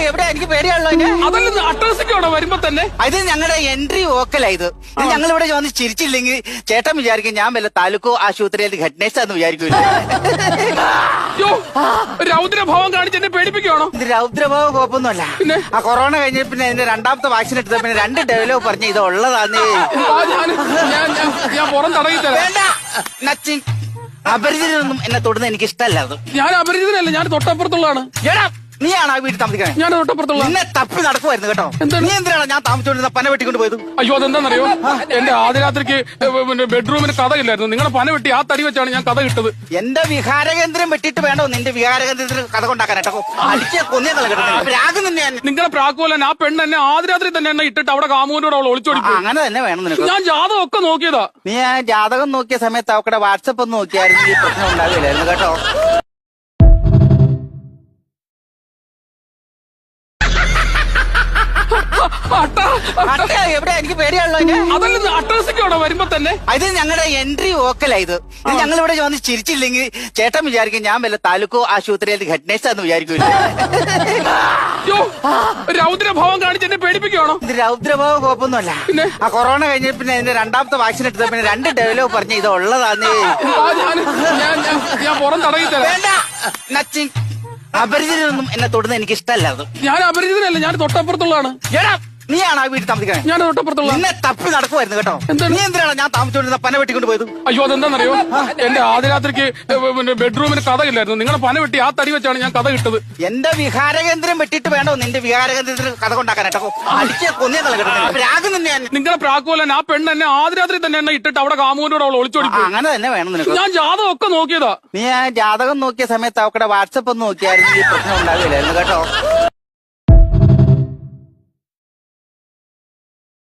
എവിടെ എനിക്ക് പേടിയാണല്ലോ അതല്ല അട്ടഹസിക്കോണോ വരുമ്പോ തന്നെ. ഇത് ഞങ്ങളുടെ എൻട്രി ഓക്കല. ഇത് ഞങ്ങൾ ഇവിടെ വന്ന് ചിരിച്ചില്ലെങ്കിൽ ചേട്ടൻ വിചാരിക്കും ഞാൻ വല്ല താലൂക്കോ ആശുപത്രിയിൽ ഹെഡ്നേഴ്സാന്ന് വിചാരിക്കൂല. രൗദ്രഭാവം കാണിച്ച് എന്നെ പേടിപ്പിക്കുകയാണോ? ഇത് രൗദ്രഭാവം കുഴപ്പമൊന്നുമല്ല. ആ കൊറോണ കഴിഞ്ഞ പിന്നെ എന്റെ രണ്ടാമത്തെ വാക്സിൻ എടുത്ത പിന്നെ 2 ഡെവലപ്പ് പറഞ്ഞ ഇത് ഉള്ളതാന്നേ. ഞാൻ പുറം തടയി തരാം. വേണ്ട, നച്ചിങ്. അപരിചിതരൊന്നും എന്നെ തൊടുന്ന എനിക്ക് ഇഷ്ടമല്ല. അത് ഞാൻ അപരിചിതനല്ല, ഞാൻ തൊട്ടപ്പുറത്തുള്ളതാണ്. നീയാണ് ആ വീട്ടിൽ താമസിക്കണേ? ഞാൻ തൊട്ടപ്പുറത്തുള്ള. നിന്നെ തപ്പി നടക്കുമായിരുന്നു കേട്ടോ. നീ എന്തിനാണ് ഞാൻ താമസിച്ചോണ്ടിരുന്ന പന വെട്ടിക്കൊണ്ട് പോയത്? അയ്യോ, അതെന്താണെന്നറിയോ, എന്റെ ആദ്യരാത്രിക്ക് ബെഡ്റൂമിന് കഥ ഇല്ലായിരുന്നു. നിങ്ങളുടെ പന വെട്ടി ആ തടി വെച്ചാണ് ഞാൻ കഥ കിട്ടത്. എന്റെ വിഹാരകേന്ദ്രം വെട്ടിട്ട് വേണ്ടോ നിന്റെ വിഹാരകേന്ദ്രത്തിന് കഥ കൊണ്ടാക്കാൻ കേട്ടോ. അടിച്ച കൊന്നേ രാഗം തന്നെയാണ്. നിങ്ങളെ പ്രാക്കുമല്ല, ആ പെണ്ണ് എന്നെ ആദ്യരാത്രി തന്നെ എന്നെ ഇട്ടിട്ട് അവിടെ കാമൂനോട് അവൾ ഒളിച്ചോടി. അങ്ങനെ തന്നെ വേണം നിനക്ക്. ഞാൻ ജാതകം ഒക്കെ നോക്കിയതാ. നീ ആ ജാതകം നോക്കിയ സമയത്ത് അവക്കടെ വാട്സപ്പ് ഒന്ന് നോക്കിയായിരുന്നു ഈ പ്രശ്നം ഉണ്ടാവില്ലായിരുന്നു കേട്ടോ. എവിടെ എനിക്ക് പേടിയാണല്ലോ. അതല്ല അട്ടഹസിക്കോണോ വരുമ്പോ തന്നെ. ഇത് ഞങ്ങളുടെ എൻട്രി ഓക്കല. ഇത് ഞങ്ങൾ ഇവിടെ വന്ന് ചിരിച്ചില്ലെങ്കിൽ ചേട്ടൻ വിചാരിക്കും ഞാൻ വല്ല താലൂക്കോ ആശുപത്രിയിൽ ഹെഡ്നേഴ്സാന്ന് വിചാരിക്കൂല. രൗദ്രഭാവം കാണിച്ച് എന്നെ പേടിപ്പിക്കുകയാണോ? ഇത് രൗദ്രഭാവം കുഴപ്പമൊന്നുമല്ല. ആ കൊറോണ കഴിഞ്ഞ പിന്നെ എന്റെ രണ്ടാമത്തെ വാക്സിൻ എടുത്ത പിന്നെ 2 ഡെവലപ്പ് പറഞ്ഞ ഇത് ഉള്ളതാന്നേ. ഞാൻ പുറം തടയി തരാം. വേണ്ട, നച്ചിങ്. അപരിചിതരൊന്നും എന്നെ തൊടുന്ന എനിക്ക് ഇഷ്ടമല്ല. അത് ഞാൻ അപരിചിതനല്ല, ഞാൻ തൊട്ടപ്പുറത്തുള്ളതാണ്. നീയാണ് ആ വീട്ടിൽ താമസിക്കണേ? ഞാൻ തൊട്ടപ്പുറത്തുള്ള. നിന്നെ തപ്പി നടക്കുമായിരുന്നു കേട്ടോ. നീ എന്തിനാണ് ഞാൻ താമസിച്ചോണ്ടിരുന്ന പന വെട്ടിക്കൊണ്ട് പോയത്? അയ്യോ, അതെന്താണെന്നറിയോ, എന്റെ ആദ്യരാത്രിക്ക് ബെഡ്റൂമിന് കഥ ഇല്ലായിരുന്നു. നിങ്ങളുടെ പന വെട്ടി ആ തടി വെച്ചാണ് ഞാൻ കഥ കിട്ടത്. എന്റെ വിഹാരകേന്ദ്രം വെട്ടിട്ട് വേണ്ടോ നിന്റെ വിഹാരകേന്ദ്രത്തിന് കഥ കൊണ്ടാക്കാൻ കേട്ടോ. അടിച്ച കൊന്നേ രാഗം തന്നെയാണ്. നിങ്ങളെ പ്രാക്കുമല്ല, ആ പെണ്ണ് എന്നെ ആദ്യരാത്രി തന്നെ എന്നെ ഇട്ടിട്ട് അവിടെ കാമൂനോട് അവൾ ഒളിച്ചോടി. അങ്ങനെ തന്നെ വേണം നിനക്ക്. ഞാൻ ജാതകം ഒക്കെ നോക്കിയതാ. നീ ആ ജാതകം നോക്കിയ സമയത്ത് അവക്കടെ വാട്സപ്പ് ഒന്ന് നോക്കിയായിരുന്നു ഈ പ്രശ്നം ഉണ്ടാവില്ലായിരുന്നു കേട്ടോ.